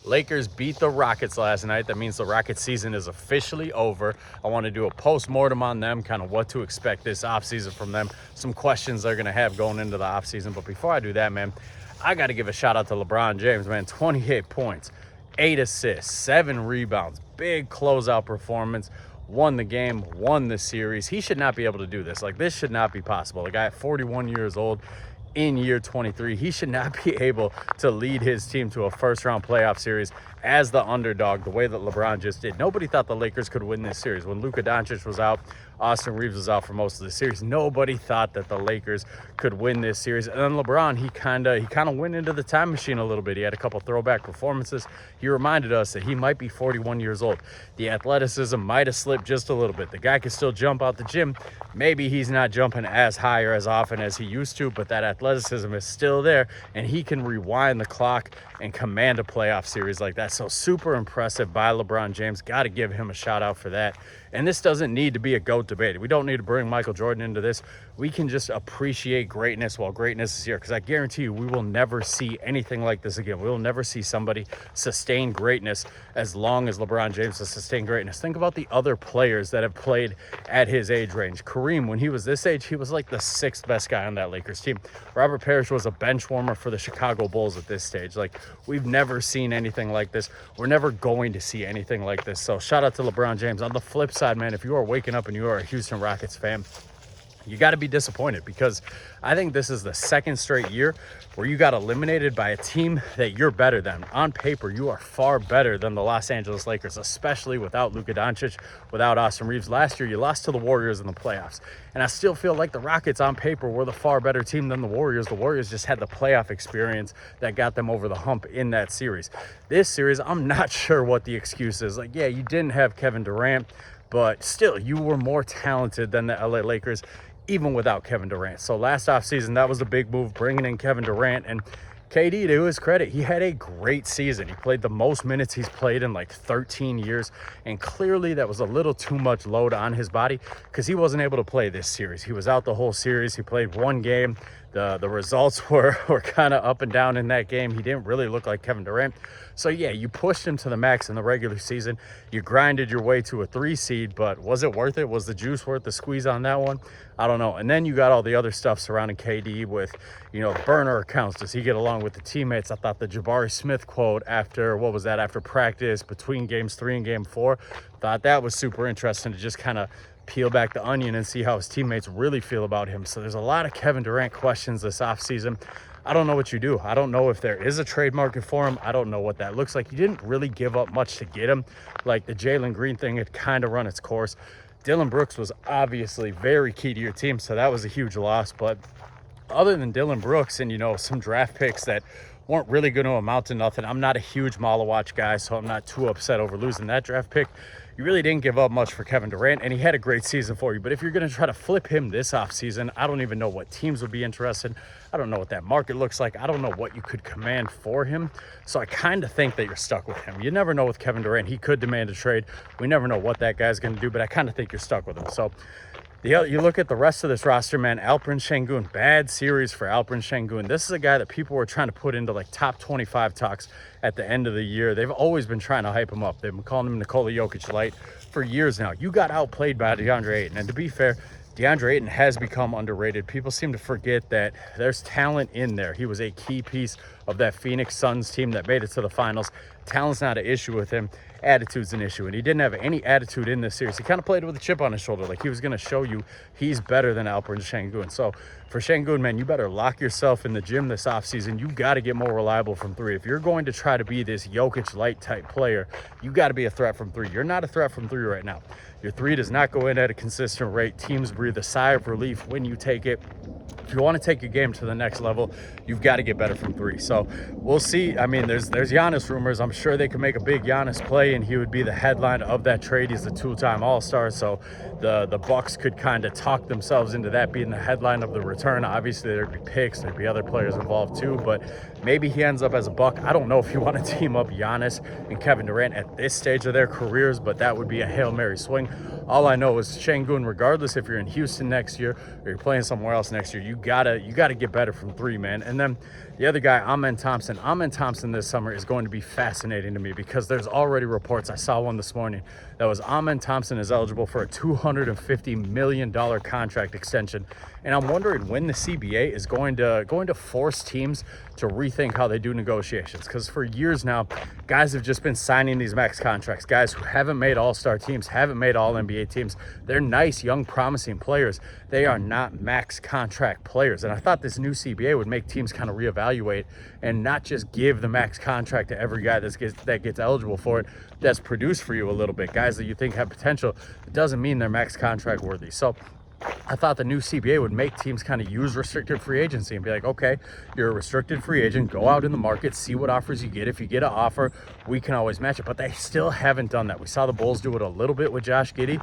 Lakers beat the Rockets last night. That means the Rockets season is officially over. I want to do a post-mortem on them, kind of what to expect this offseason from them, some questions they're going to have going into the offseason. But before I do that, man, I got to give a shout out to LeBron James, man. 28 points, 8 assists, 7 rebounds, big closeout performance. Won the game, won the series. He should not be able to do this. Like, this should not be possible. The guy at 41 years old in year 23, he should not be able to lead his team to a first-round playoff series as the underdog the way that LeBron just did. Nobody thought the Lakers could win this series. When Luka Doncic was out, Austin Reeves was out for most of the series. Nobody thought that the Lakers could win this series. And then LeBron, he kind of went into the time machine a little bit. He had a couple throwback performances. He reminded us that he might be 41 years old. The athleticism might have slipped just a little bit. The guy can still jump out the gym. Maybe he's not jumping as high or as often as he used to, but that athleticism is still there, and he can rewind the clock and command a playoff series like that. So super impressive by LeBron James. Got to give him a shout out for that. And this doesn't need to be a GOAT debate. We don't need to bring Michael Jordan into this. We can just appreciate greatness while greatness is here, because I guarantee you we will never see anything like this again. We will never see somebody sustain greatness as long as LeBron James has sustained greatness. Think about the other players that have played at his age range. Kareem, when he was this age, he was like the 6th best guy on that Lakers team. Robert Parrish was a bench warmer for the Chicago Bulls at this stage. Like, we've never seen anything like this. We're never going to see anything like this. So shout out to LeBron James. On the flip side, man, if you are waking up and you are a Houston Rockets fan, you got to be disappointed, because I think this is the second straight year where you got eliminated by a team that you're better than. On paper, you are far better than the Los Angeles Lakers, especially without Luka Doncic, without Austin Reeves. Last year, you lost to the Warriors in the playoffs. And I still feel like the Rockets on paper were the far better team than the Warriors. The Warriors just had the playoff experience that got them over the hump in that series. This series, I'm not sure what the excuse is. Like, yeah, you didn't have Kevin Durant, but still, you were more talented than the LA Lakers, even without Kevin Durant. So last offseason, that was a big move, bringing in Kevin Durant. And KD, to his credit, he had a great season. He played the most minutes he's played in like 13 years. And clearly that was a little too much load on his body, because he wasn't able to play this series. He was out the whole series. He played one game. The results were kind of up and down in that game. He didn't really look like Kevin Durant. So, yeah, you pushed him to the max in the regular season. You grinded your way to a 3 seed, but was it worth it? Was the juice worth the squeeze on that one? I don't know. And then you got all the other stuff surrounding KD with, burner accounts. Does he get along with the teammates? I thought the Jabari Smith quote after practice between games 3 and game 4, thought that was super interesting to just kind of peel back the onion and see how his teammates really feel about him. So there's a lot of Kevin Durant questions this offseason. I don't know what you do. I don't know if there is a trade market for him. I don't know what that looks like. You didn't really give up much to get him. Like, the Jalen Green thing had kind of run its course. Dillon Brooks was obviously very key to your team, so that was a huge loss. But other than Dillon Brooks and, some draft picks that weren't really going to amount to nothing, I'm not a huge Malawatch guy, so I'm not too upset over losing that draft pick. You really didn't give up much for Kevin Durant, and he had a great season for you. But if you're going to try to flip him this offseason, I don't even know what teams would be interested. I don't know what that market looks like. I don't know what you could command for him. So I kind of think that you're stuck with him. You never know with Kevin Durant. He could demand a trade. We never know what that guy's going to do, but I kind of think you're stuck with him. So you look at the rest of this roster, man. Alperen Sengun, bad series for Alperen Sengun. This is a guy that people were trying to put into like top 25 talks at the end of the year. They've always been trying to hype him up. They've been calling him Nikola Jokic light for years now. You got outplayed by DeAndre Ayton. And to be fair, DeAndre Ayton has become underrated. People seem to forget that there's talent in there. He was a key piece of that Phoenix Suns team that made it to the finals. Talent's not an issue with him. Attitude's an issue, and he didn't have any attitude in this series. He kind of played with a chip on his shoulder, like he was going to show you he's better than Alperen Sengun. So for Sengun, man, you better lock yourself in the gym this offseason. You got to get more reliable from 3. If you're going to try to be this Jokic light type player, you got to be a threat from 3. You're not a threat from 3 right now. Your 3 does not go in at a consistent rate. Teams breathe a sigh of relief when you take it. If you want to take your game to the next level, you've got to get better from 3. So we'll see. I mean, there's Giannis rumors. I'm sure they could make a big Giannis play, and he would be the headline of that trade. He's a 2-time All-Star, so the Bucks could kind of talk themselves into that being the headline of the return. Obviously, there'd be picks. There'd be other players involved too, but maybe he ends up as a Buck. I don't know if you want to team up Giannis and Kevin Durant at this stage of their careers, but that would be a Hail Mary swing. All I know is Sengun, regardless if you're in Houston next year or you're playing somewhere else next year, year. You gotta get better from three, man. And then the other guy, Amen Thompson this summer is going to be fascinating to me because there's already reports. I saw one this morning that was Amen Thompson is eligible for a $250 million contract extension. And I'm wondering when the CBA is going to force teams to rethink how they do negotiations. Because for years now, guys have just been signing these max contracts. Guys who haven't made all-star teams, haven't made all-NBA teams. They're nice, young, promising players. They are not max contract players. And I thought this new CBA would make teams kind of reevaluate and not just give the max contract to every guy that gets eligible for it, that's produced for you a little bit. Guys that you think have potential, it doesn't mean they're max contract worthy. So I thought the new CBA would make teams kind of use restricted free agency and be like, okay, you're a restricted free agent, go out in the market, see what offers you get. If you get an offer, we can always match it. But they still haven't done that. We saw the Bulls do it a little bit with Josh Giddey,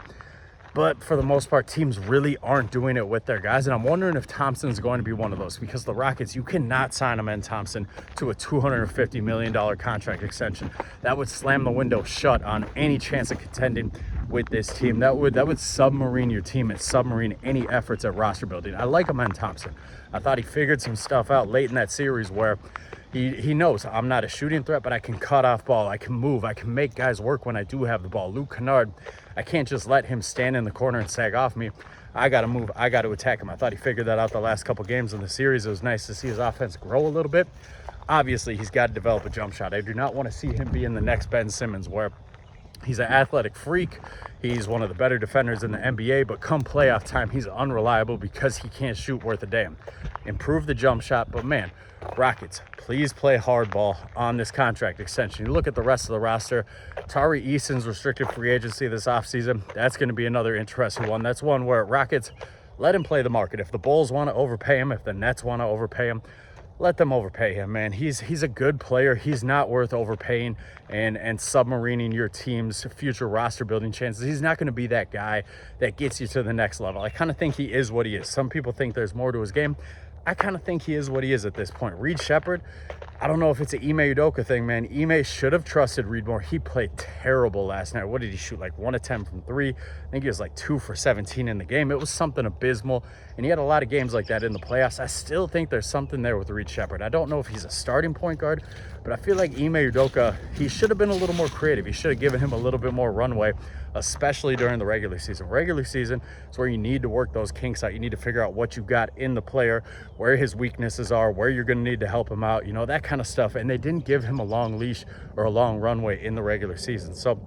but for the most part, teams really aren't doing it with their guys. And I'm wondering if Thompson's going to be one of those, because the Rockets, you cannot sign Amen Thompson to a $250 million contract extension. That would slam the window shut on any chance of contending with this team. That would submarine your team and submarine any efforts at roster building. I like Amen Thompson. I thought he figured some stuff out late in that series where he knows I'm not a shooting threat, but I can cut off ball. I can move. I can make guys work when I do have the ball. Luke Kennard, I can't just let him stand in the corner and sag off me. I got to move. I got to attack him. I thought he figured that out the last couple games in the series. It was nice to see his offense grow a little bit. Obviously, he's got to develop a jump shot. I do not want to see him be in the next Ben Simmons where he's an athletic freak. He's one of the better defenders in the NBA, but come playoff time, he's unreliable because he can't shoot worth a damn. Improve the jump shot, but man, Rockets, please play hardball on this contract extension. You look at the rest of the roster, Tari Eason's restricted free agency this offseason. That's going to be another interesting one. That's one where Rockets, let him play the market. If the Bulls want to overpay him, if the Nets want to overpay him, let them overpay him, man. He's a good player. He's not worth overpaying and submarining your team's future roster building chances. He's not going to be that guy that gets you to the next level. I kind of think he is what he is. Some people think there's more to his game. I kind of think he is what he is at this point. Reed Shepherd, I don't know if it's an Ime Udoka thing, man. Ime should have trusted Reed more. He played terrible last night. What did he shoot? Like 1 of 10 from 3. I think he was like 2 for 17 in the game. It was something abysmal. And he had a lot of games like that in the playoffs. I still think there's something there with Reed Shepherd. I don't know if he's a starting point guard, but I feel like Ime Udoka, he should have been a little more creative. He should have given him a little bit more runway, especially during the regular season. Regular season is where you need to work those kinks out. You need to figure out what you got in the player, where his weaknesses are, where you're going to need to help him out, that kind of stuff. And they didn't give him a long leash or a long runway in the regular season. So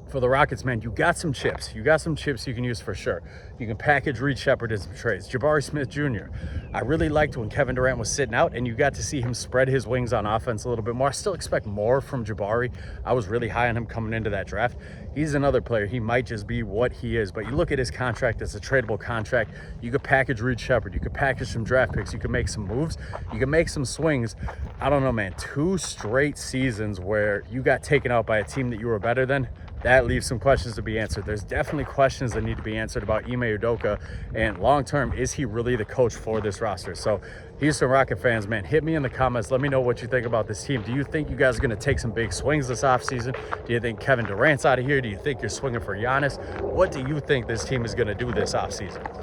for the Rockets, man, you got some chips. You got some chips you can use for sure. You can package Reed Shepherd in some trades. Jabari Smith Jr. I really liked when Kevin Durant was sitting out and you got to see him spread his wings on offense a little bit more. I still expect more from Jabari. I was really high on him coming into that draft. He's another player. He might just be what he is, but you look at his contract, it's a tradable contract. You could package Reed Shepherd. You could package some draft picks. You could make some moves. You can make some swings. I don't know, man. 2 straight seasons where you got taken out by a team that you were better than. That leaves some questions to be answered. There's definitely questions that need to be answered about Ime Udoka, and long-term, is he really the coach for this roster? So Houston Rocket fans, man, hit me in the comments. Let me know what you think about this team. Do you think you guys are going to take some big swings this offseason? Do you think Kevin Durant's out of here? Do you think you're swinging for Giannis? What do you think this team is going to do this offseason?